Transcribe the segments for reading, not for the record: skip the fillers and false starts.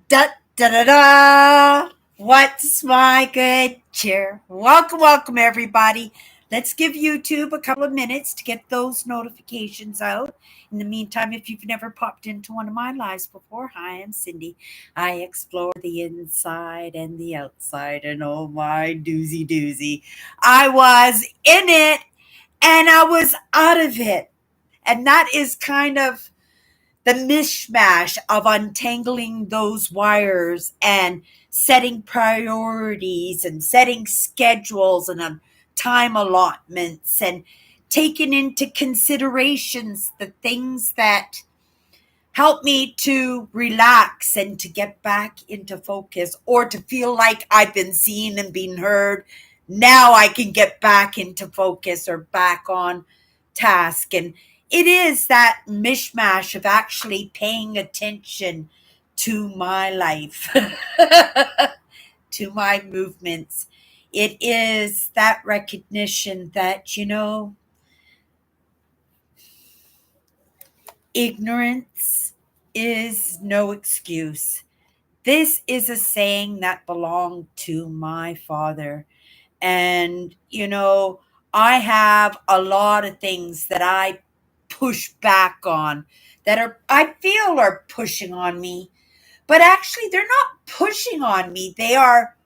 Da da da da! What's my good cheer? Welcome, welcome, everybody. Let's give YouTube a couple of minutes to get those notifications out. In the meantime, if you've never popped into one of my lives before, hi, I'm Cindy. I explore the inside and the outside, and oh my doozy. I was in it and I was out of it. And that is kind of the mishmash of untangling those wires and setting priorities and setting schedules and time allotments and taking into considerations the things that help me to relax and to get back into focus or to feel like I've been seen and being heard. Now I can get back into focus or back on task. And it is that mishmash of actually paying attention to my life, to my movements. It is that recognition that, ignorance is no excuse. This is a saying that belonged to my father. And, I have a lot of things that I push back on that I feel are pushing on me, but actually they're not pushing on me. They are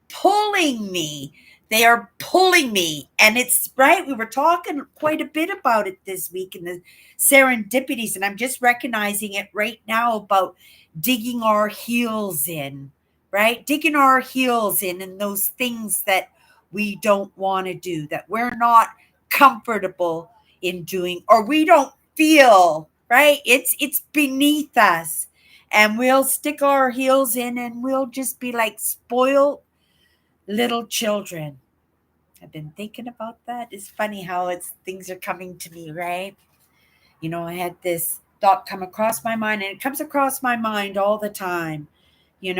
pulling me. They are pulling me. And it's right. We were talking quite a bit about it this week in the serendipities. And I'm just recognizing it right now about digging our heels in, right? Digging our heels in and those things that we don't want to do, that we're not comfortable in doing, or we don't feel, right? It's beneath us. And we'll stick our heels in and we'll just be like spoiled little children. I've been thinking about that. It's funny how things are coming to me, right? I had this thought come across my mind, and it comes across my mind all the time. You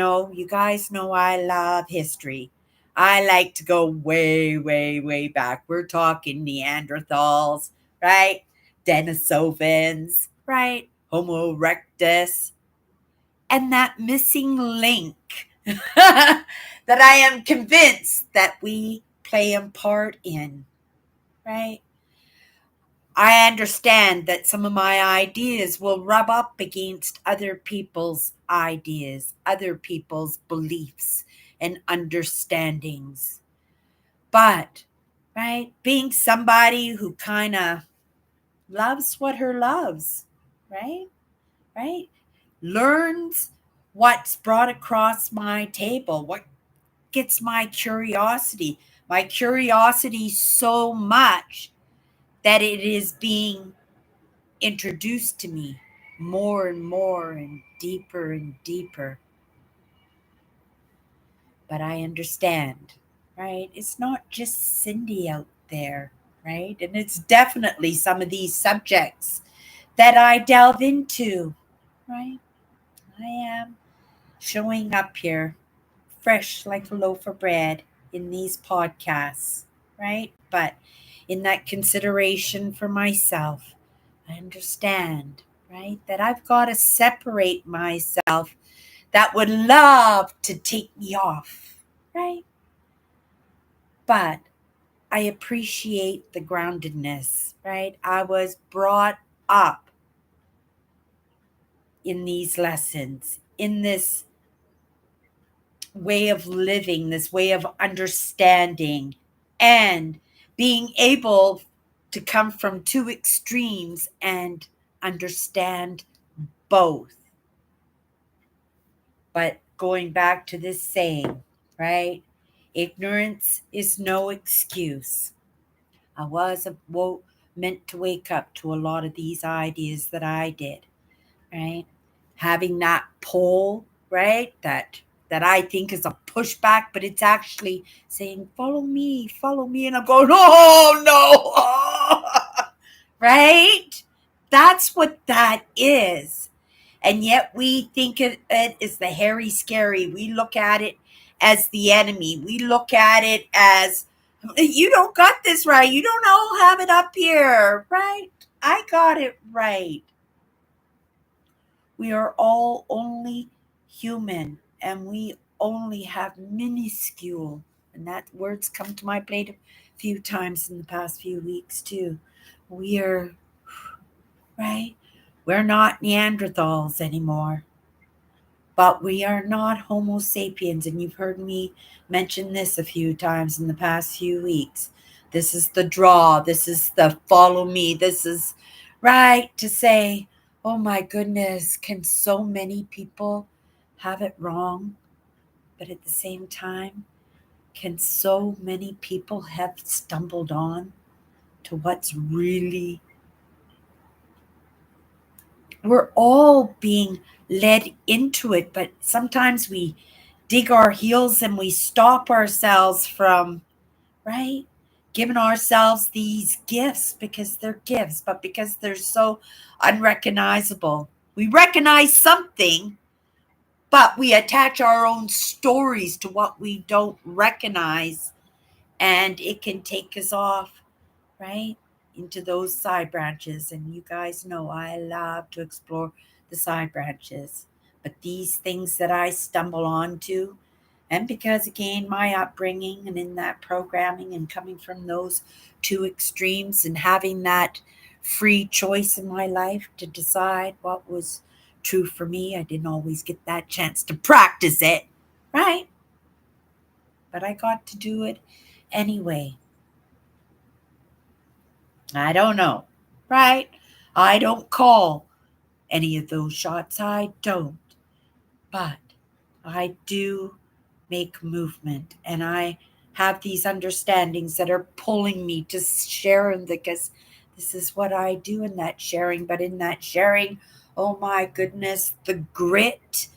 guys know I love history. I like to go way, way, way back. We're talking Neanderthals, right? Denisovans, right? Homo erectus, and that missing link that I am convinced that we play a part in, right? I understand that some of my ideas will rub up against other people's ideas, other people's beliefs and understandings. But, right, being somebody who kind of loves what her loves, right? Right? Learns what's brought across my table, what gets my curiosity so much that it is being introduced to me more and more and deeper. But I understand, right? It's not just Cindy out there, right? And it's definitely some of these subjects that I delve into, right? I am showing up here fresh like a loaf of bread in these podcasts, right? But in that consideration for myself, I understand, right, that I've got to separate myself that would love to take me off, right? But I appreciate the groundedness, right? I was brought up in these lessons, in this way of living, this way of understanding, and being able to come from two extremes and understand both. But going back to this saying, right? Ignorance is no excuse. I was meant to wake up to a lot of these ideas that I did, right? Having that pull, right? That I think is a pushback, but it's actually saying, follow me. And I'm going, oh no. Right? That's what that is. And yet we think it is the hairy scary. We look at it as the enemy. We look at it as, you don't got this right. You don't all have it up here, right? I got it right. We are all only human, and we only have minuscule, and that word's come to my plate a few times in the past few weeks too. We are, right? We're not Neanderthals anymore, but we are not Homo sapiens, and you've heard me mention this a few times in the past few weeks. This is the draw, this is the follow me, this is right to say, oh my goodness, can so many people have it wrong? But at the same time, can so many people have stumbled on to what's really, we're all being led into it, but sometimes we dig our heels and we stop ourselves from, right? Giving ourselves these gifts because they're gifts, but because they're so unrecognizable. We recognize something, but we attach our own stories to what we don't recognize, and it can take us off, right, into those side branches. And you guys know I love to explore the side branches. But these things that I stumble onto, and because again, my upbringing and in that programming and coming from those two extremes and having that free choice in my life to decide what was true for me, I didn't always get that chance to practice it, right? But I got to do it anyway. I don't know, right? I don't call any of those shots. I don't. But I do make movement, and I have these understandings that are pulling me to share them because this is what I do in that sharing. But in that sharing, oh my goodness, the grit,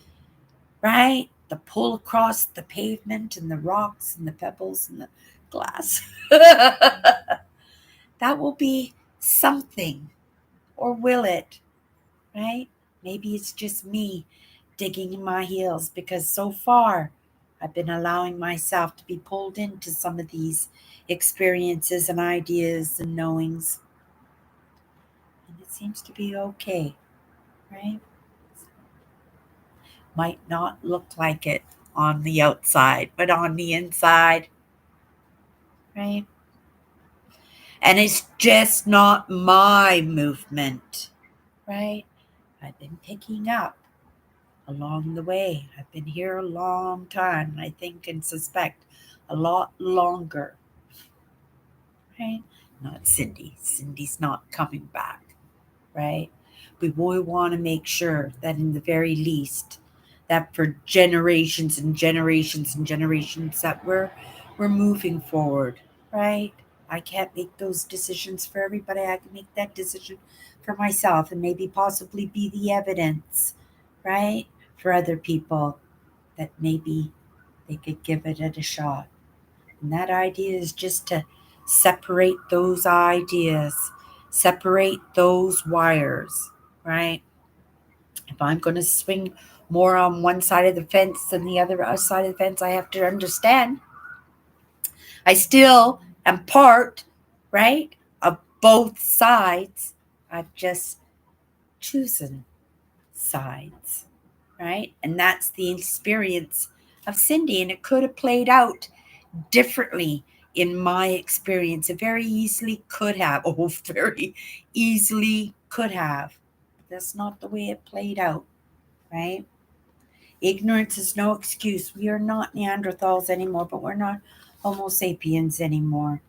right? The pull across the pavement and the rocks and the pebbles and the glass. That will be something. Or will it? Right? Maybe it's just me digging in my heels because so far I've been allowing myself to be pulled into some of these experiences and ideas and knowings. And it seems to be okay, right? Might not look like it on the outside, but on the inside, right? And it's just not my movement, right? I've been picking up along the way. I've been here a long time, I think and suspect a lot longer, right? Not Cindy. Cindy's not coming back, right? We want to make sure that in the very least, that for generations and generations and generations that we're moving forward, right? I can't make those decisions for everybody. I can make that decision for myself and maybe possibly be the evidence, right? For other people that maybe they could give it a shot. And that idea is just to separate those ideas, separate those wires, right? If I'm going to swing more on one side of the fence than the other side of the fence, I have to understand I still am part, right, of both sides. I've just chosen sides, right? And that's the experience of Cindy. And it could have played out differently in my experience. It very easily could have. Oh, very easily could have. That's not the way it played out, right? Ignorance is no excuse. We are not Neanderthals anymore, but we're not Homo sapiens anymore.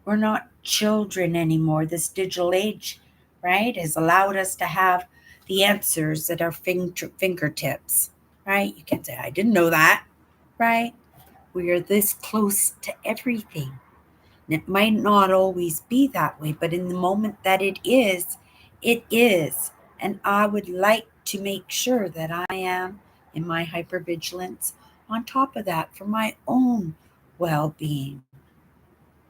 We're not children anymore. This digital age, right, has allowed us to have the answers at our fingertips, right? You can say, I didn't know that, right? We are this close to everything. And it might not always be that way, but in the moment that it is. And I would like to make sure that I am in my hypervigilance on top of that for my own well being.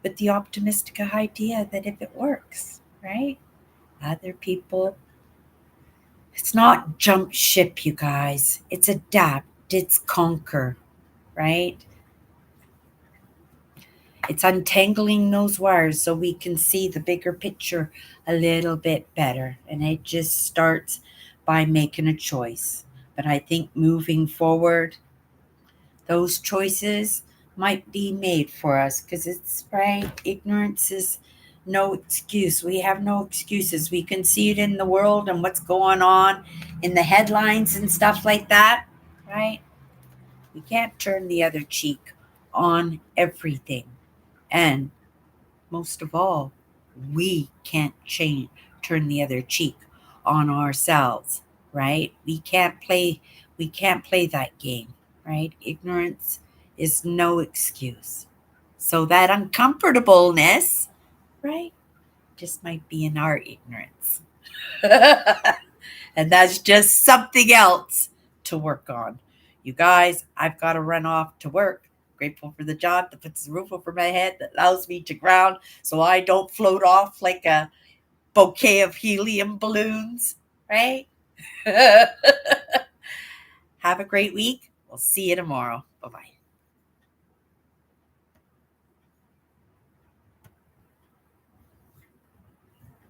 With the optimistic idea that if it works, right? Other people, it's not jump ship, you guys. It's adapt, it's conquer, right? It's untangling those wires so we can see the bigger picture a little bit better. And it just starts by making a choice, But I think moving forward, those choices might be made for us because it's right. Ignorance is no excuse. We have no excuses. We can see it in the world and what's going on in the headlines and stuff like that, right? We can't turn the other cheek on everything. And most of all, we can't turn the other cheek on ourselves, right? We can't play that game, right? Ignorance is no excuse. So that uncomfortableness, right, just might be in our ignorance. And that's just something else to work on. You guys, I've got to run off to work. Grateful for the job that puts the roof over my head, that allows me to ground so I don't float off like a bouquet of helium balloons, right? Have a great week. We'll see you tomorrow. Bye bye.